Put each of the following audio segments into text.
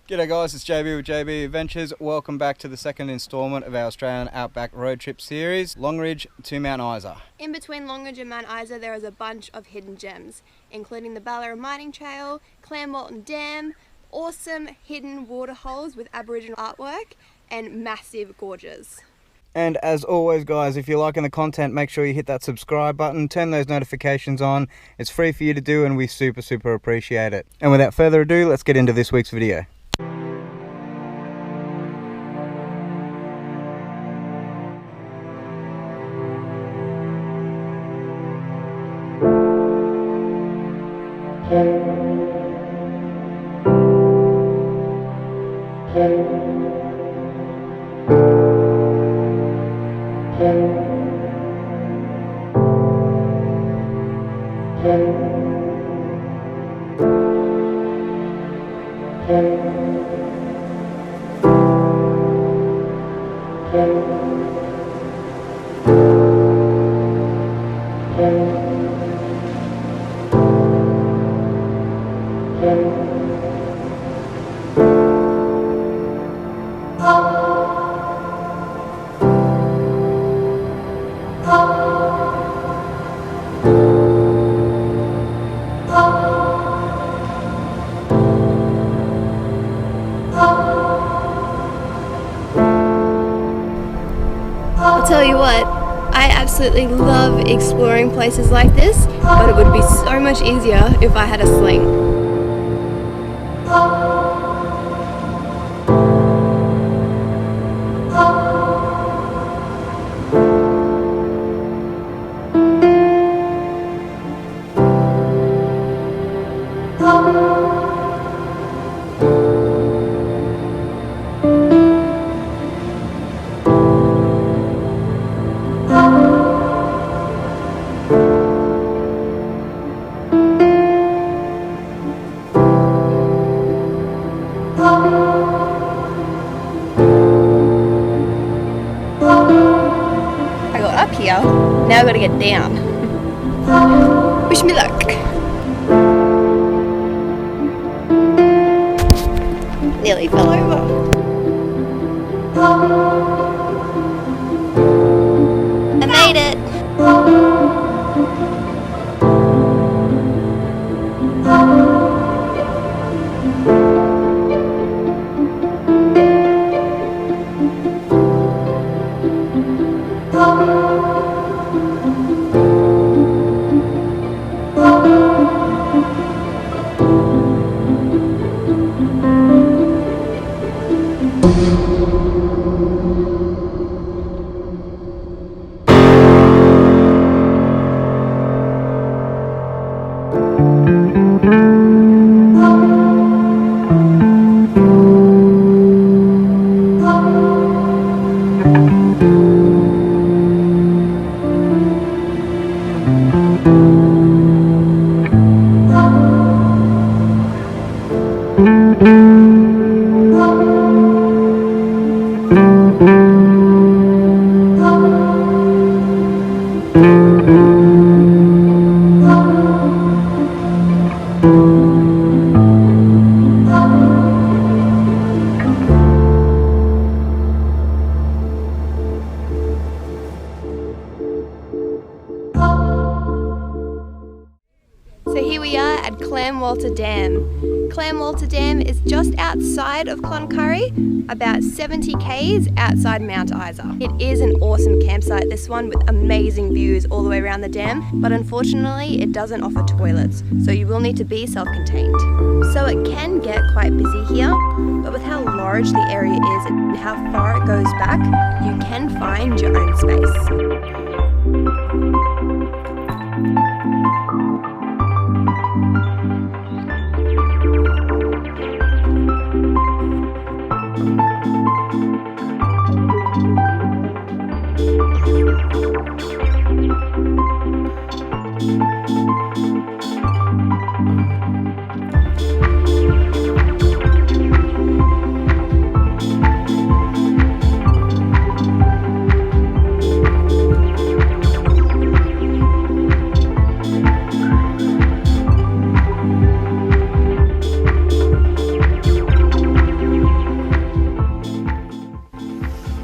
G'day guys, it's JB with JB Adventures. Welcome back to the second instalment of our Australian Outback road trip series, Longreach to Mount Isa. In between Longreach and Mount Isa there is a bunch of hidden gems, including the Ballara Mining Trail, Clem Walton Dam, awesome hidden water holes with Aboriginal artwork, and massive gorges. And as always guys, if you're liking the content, make sure you hit that subscribe button, turn those notifications on. It's free for you to do and we super appreciate it. And without further ado, let's get into this week's video. I'll tell you what, I absolutely love exploring places like this, but it would be so much easier if I had a sling. I got up here, now I've got to get down. Wish me luck. Nearly fell over. I made it. So here we are at Clem Walton Dam. Clem Walton Dam is just outside of Cloncurry, about 70 k's outside Mount Isa. It is an awesome campsite, this one, with amazing views all the way around the dam, but unfortunately it doesn't offer toilets, so you will need to be self-contained. So it can get quite busy here, but with how large the area is and how far it goes back, you can find your own space.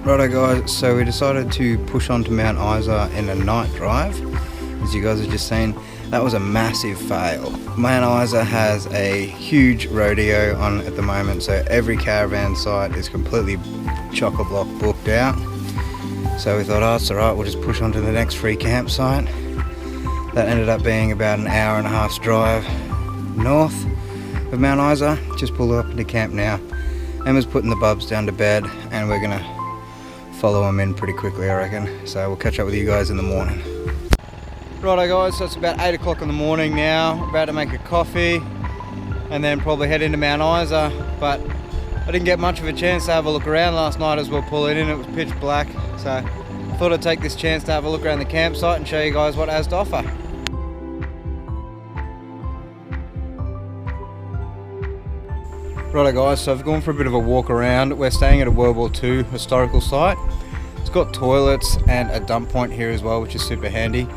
Righto guys, so we decided to push on to Mount Isa in a night drive. As you guys have just seen, that was a massive fail. Mount Isa has a huge rodeo on at the moment, so every caravan site is completely chock-a-block booked out. So we thought, oh, it's alright, we'll just push on to the next free campsite. That ended up being about an hour and a half's drive north of Mount Isa. Just pulled up into camp now. Emma's putting the bubs down to bed and we're gonna follow them in pretty quickly, I reckon. So we'll catch up with you guys in the morning. Righto guys, so it's about 8 o'clock in the morning now. About to make a coffee and then probably head into Mount Isa. But I didn't get much of a chance to have a look around last night as we were pulling in. It was pitch black. So I thought I'd take this chance to have a look around the campsite and show you guys what it has to offer. Righto guys, so I've gone for a bit of a walk around. We're staying at a World War II historical site. It's got toilets and a dump point here as well, which is super handy.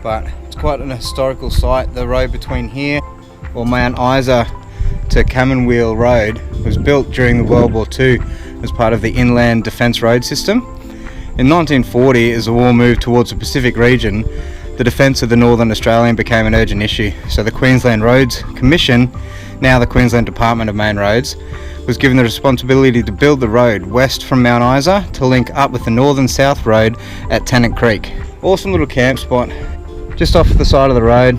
But it's quite an historical site. The road between here, or Mount Isa to Commonweal Road, was built during the World War II as part of the Inland Defence Road System. In 1940, as the war moved towards the Pacific region, the defence of the Northern Australian became an urgent issue. So the Queensland Roads Commission, now the Queensland Department of Main Roads, was given the responsibility to build the road west from Mount Isa to link up with the Northern South Road at Tennant Creek. Awesome little camp spot, just off the side of the road.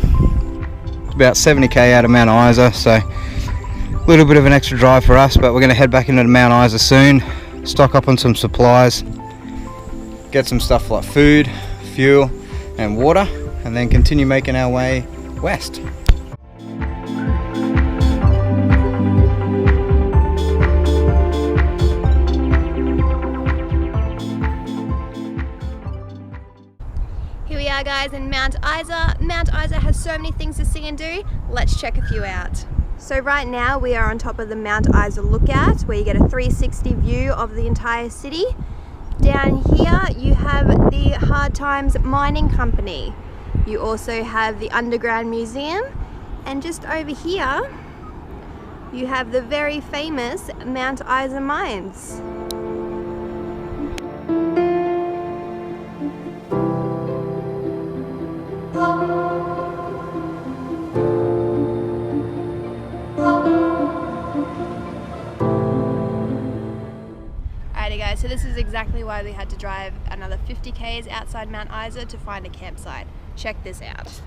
It's about 70k out of Mount Isa, so a little bit of an extra drive for us, but we're going to head back into Mount Isa soon, stock up on some supplies, get some stuff like food, fuel and water, and then continue making our way west. Here we are guys in Mount Isa. Mount Isa has so many things to see and do. Let's check a few out. So right now we are on top of the Mount Isa lookout, where you get a 360 view of the entire city. Down here you have the Hard Times Mining Company. You also have the Underground Museum, and just over here you have the very famous Mount Isa Mines. Alrighty guys, so this is exactly why we had to drive another 50 k's outside Mount Isa to find a campsite. Check this out.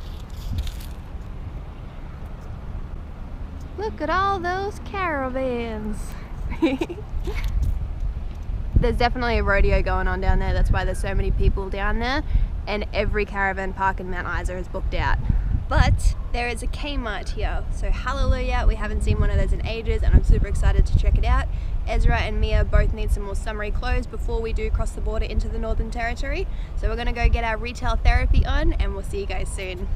Look at all those caravans. There's definitely a rodeo going on down there, that's why there's so many people down there, and every caravan park in Mount Isa is booked out. But there is a Kmart here, so hallelujah, we haven't seen one of those in ages and I'm super excited to check it out. Ezra and Mia both need some more summery clothes before we do cross the border into the Northern Territory. So we're gonna go get our retail therapy on and we'll see you guys soon.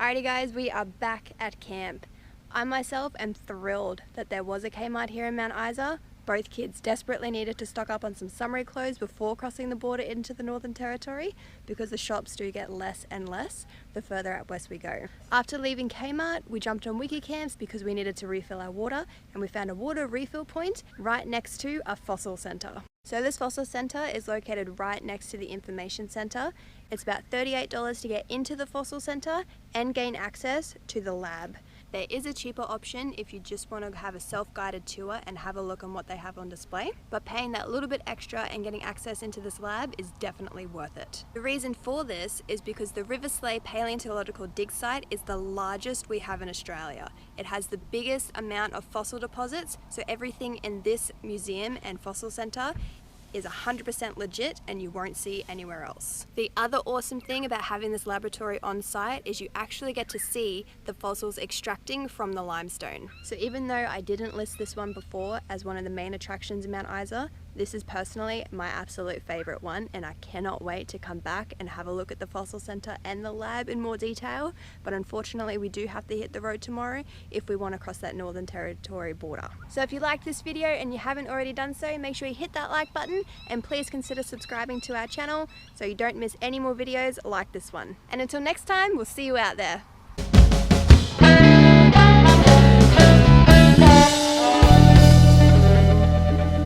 Alrighty guys, we are back at camp. I myself am thrilled that there was a Kmart here in Mount Isa. Both kids desperately needed to stock up on some summery clothes before crossing the border into the Northern Territory, because the shops do get less and less the further out west we go. After leaving Kmart, we jumped on Wiki Camps because we needed to refill our water, and we found a water refill point right next to a fossil centre. So this fossil centre is located right next to the information centre. It's about $38 to get into the fossil centre and gain access to the lab. There is a cheaper option if you just want to have a self-guided tour and have a look on what they have on display, but paying that little bit extra and getting access into this lab is definitely worth it. The reason for this is because the Riversleigh paleontological dig site is the largest we have in Australia. It has the biggest amount of fossil deposits, so everything in this museum and fossil centre is 100% legit and you won't see anywhere else. The other awesome thing about having this laboratory on site is you actually get to see the fossils extracting from the limestone. So even though I didn't list this one before as one of the main attractions in Mount Isa, This is personally my absolute favourite one, and I cannot wait to come back and have a look at the fossil centre and the lab in more detail. But unfortunately we do have to hit the road tomorrow if we want to cross that Northern Territory border. So if you liked this video and you haven't already done so, make sure you hit that like button and please consider subscribing to our channel so you don't miss any more videos like this one. And until next time, we'll see you out there.